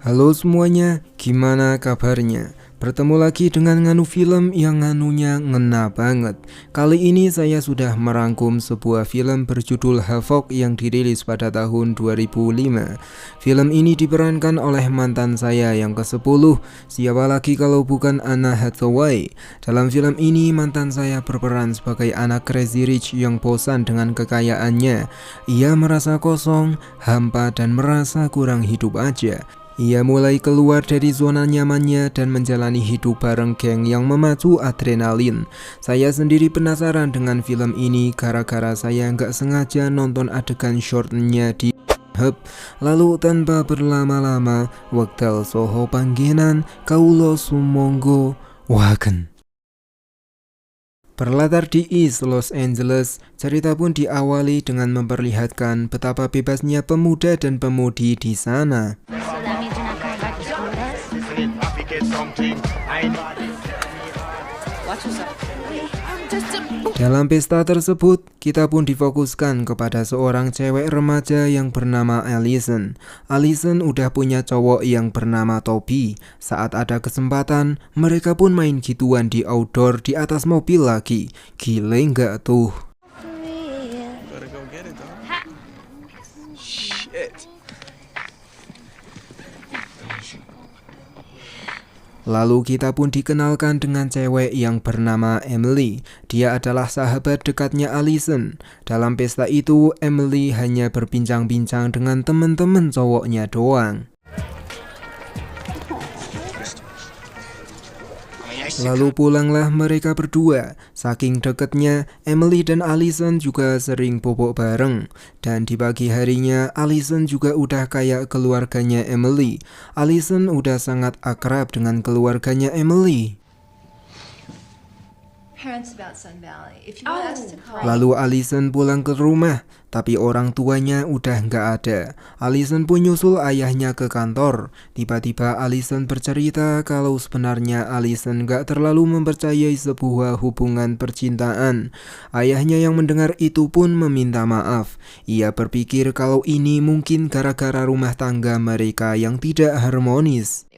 Halo semuanya, gimana kabarnya? Bertemu lagi dengan Nganu Film yang nganunya ngena banget. Kali ini saya sudah merangkum sebuah film berjudul Havoc yang dirilis pada tahun 2005. Film ini diperankan oleh mantan saya yang ke-10, siapa lagi kalau bukan Anna Hathaway. Dalam film ini mantan saya berperan sebagai anak crazy rich yang bosan dengan kekayaannya. Ia merasa kosong, hampa dan merasa kurang hidup aja. Ia mulai keluar dari zona nyamannya dan menjalani hidup bareng geng yang memacu adrenalin. Saya sendiri penasaran dengan film ini gara-gara saya nggak sengaja nonton adegan shortnya di Hub. Lalu tanpa berlama-lama, wekdal soho panggenan kaulo sumonggo wagen. Berlatar di East Los Angeles, cerita pun diawali dengan memperlihatkan betapa bebasnya pemuda dan pemudi di sana. Dalam pesta tersebut, kita pun difokuskan kepada seorang cewek remaja yang bernama Allison. Allison udah punya cowok yang bernama Toby. Saat ada kesempatan, mereka pun main gituan di outdoor di atas mobil lagi. Gile nggak tuh? Lalu kita pun dikenalkan dengan cewek yang bernama Emily. Dia adalah sahabat dekatnya Allison. Dalam pesta itu, Emily hanya berbincang-bincang dengan teman-teman cowoknya doang. Lalu pulanglah mereka berdua. Saking deketnya, Emily dan Allison juga sering bobok bareng. Dan di pagi harinya, Allison juga udah kayak keluarganya Emily. Allison udah sangat akrab dengan keluarganya Emily. Lalu Allison pulang ke rumah, tapi orang tuanya udah nggak ada. Allison pun nyusul ayahnya ke kantor. Tiba-tiba Allison bercerita kalau sebenarnya Allison nggak terlalu mempercayai sebuah hubungan percintaan. Ayahnya yang mendengar itu pun meminta maaf. Ia berpikir kalau ini mungkin gara-gara rumah tangga mereka yang tidak harmonis.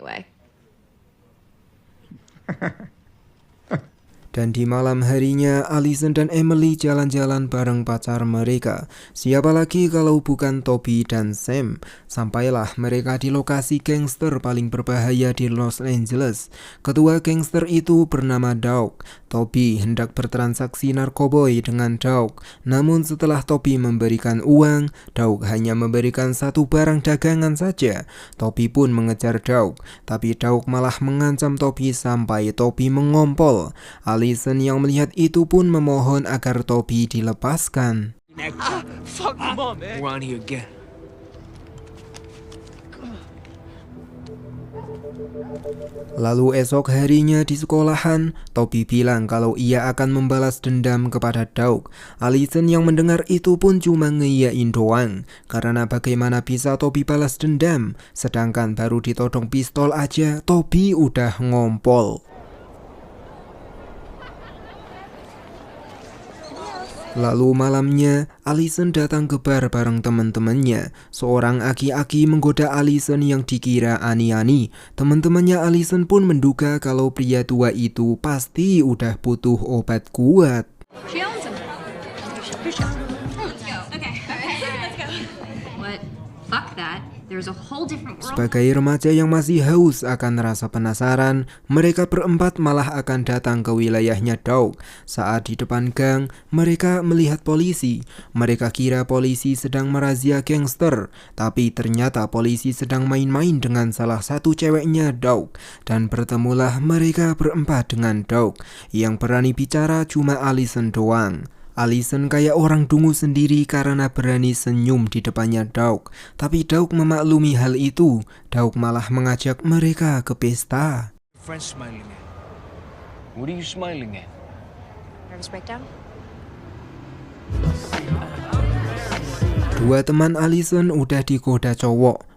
Dan di malam harinya, Allison dan Emily jalan-jalan bareng pacar mereka. Siapa lagi kalau bukan Toby dan Sam. Sampailah mereka di lokasi gangster paling berbahaya di Los Angeles. Ketua gangster itu bernama Dawg. Toby hendak bertransaksi narkoboy dengan Dawg. Namun setelah Toby memberikan uang, Dawg hanya memberikan satu barang dagangan saja. Toby pun mengejar Dawg, tapi Dawg malah mengancam Toby sampai Toby mengompol. Allison yang melihat itu pun memohon agar Toby dilepaskan. Lalu esok harinya di sekolahan, Toby bilang kalau ia akan membalas dendam kepada Dawg. Allison yang mendengar itu pun cuma ngeiyain doang, karena bagaimana bisa Toby balas dendam, sedangkan baru ditodong pistol aja Toby udah ngompol. Lalu malamnya, Allison datang ke bar bareng teman-temannya. Seorang aki-aki menggoda Allison yang dikira ani-ani. Teman-temannya Allison pun menduga kalau pria tua itu pasti udah butuh obat kuat. Sebagai remaja yang masih haus akan rasa penasaran, mereka berempat malah akan datang ke wilayahnya Dawg. Saat di depan gang, mereka melihat polisi. Mereka kira polisi sedang merazia gangster, tapi ternyata polisi sedang main-main dengan salah satu ceweknya Dawg. Dan bertemulah mereka berempat dengan Dawg. Yang berani bicara cuma Allison doang. Allison kayak orang dungu sendiri karena berani senyum di depannya Dawg. Tapi Dawg memaklumi hal itu. Dawg malah mengajak mereka ke pesta. Dua teman Allison udah digoda cowok.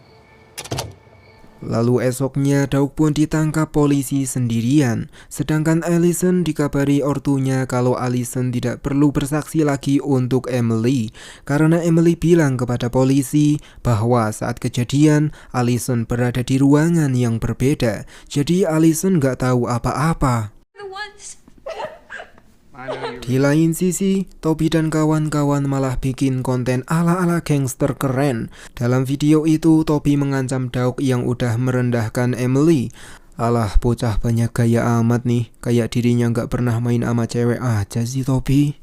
Lalu esoknya Dauk pun ditangkap polisi sendirian. Sedangkan Allison dikabari ortunya kalau Allison tidak perlu bersaksi lagi untuk Emily. Karena Emily bilang kepada polisi bahwa saat kejadian Allison berada di ruangan yang berbeda. Jadi Allison gak tahu apa-apa. The ones. Di lain sisi, Toby dan kawan-kawan malah bikin konten ala-ala gangster keren. Dalam video itu, Toby mengancam Dauk yang udah merendahkan Emily. Alah, bocah banyak gaya amat nih. Kayak dirinya gak pernah main sama cewek aja sih Toby.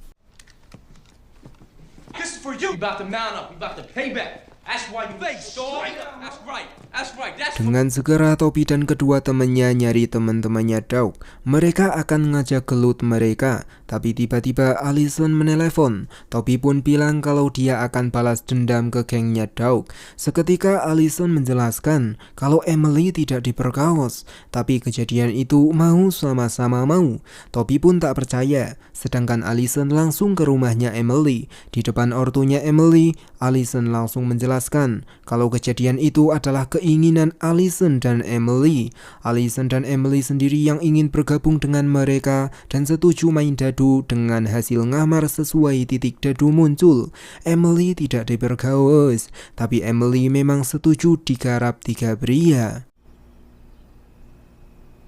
This is for you. We about to mount up. We about to pay back. That's why you face, dog. That's right. That's right. That's Dengan segera Toby dan kedua temannya nyari teman-temannya Dauk. Mereka akan ngajak gelut mereka. Tapi tiba-tiba Allison menelepon. Toby pun bilang kalau dia akan balas dendam ke gengnya Dauk. Seketika Allison menjelaskan kalau Emily tidak diperkaos. Tapi kejadian itu mau sama-sama mau. Toby pun tak percaya. Sedangkan Allison langsung ke rumahnya Emily. Di depan ortunya Emily, Allison langsung menjelaskan kalau kejadian itu adalah keinginan Allison dan Emily. Allison dan Emily sendiri yang ingin bergabung dengan mereka dan setuju main dadu dengan hasil ngamar sesuai titik dadu muncul. Emily tidak dipergaus, tapi Emily memang setuju digarap 3 pria.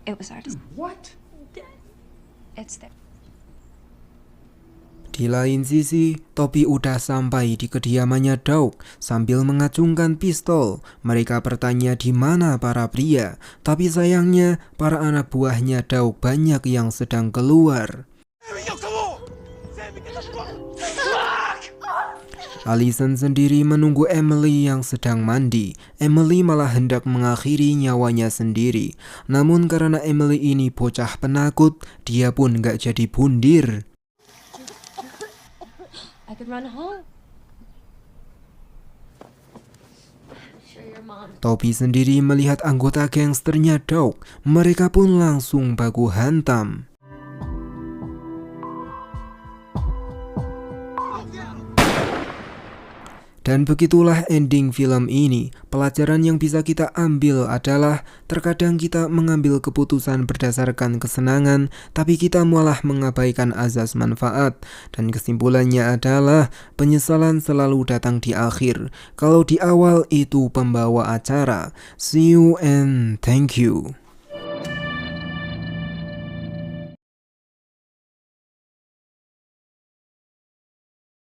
It was ours. what? It's there. Di lain sisi, Toby udah sampai di kediamannya Dauk sambil mengacungkan pistol. Mereka bertanya di mana para pria, tapi sayangnya para anak buahnya Dauk banyak yang sedang keluar. Allison sendiri menunggu Emily yang sedang mandi. Emily malah hendak mengakhiri nyawanya sendiri. Namun karena Emily ini bocah penakut, dia pun gak jadi bundir. I could run home. Sure, your mom. Toby sendiri melihat anggota gangsternya Dauk. Mereka pun langsung baku hantam. Dan begitulah ending film ini. Pelajaran yang bisa kita ambil adalah terkadang kita mengambil keputusan berdasarkan kesenangan, tapi kita malah mengabaikan azas manfaat. Dan kesimpulannya adalah penyesalan selalu datang di akhir. Kalau di awal itu pembawa acara. See you and thank you.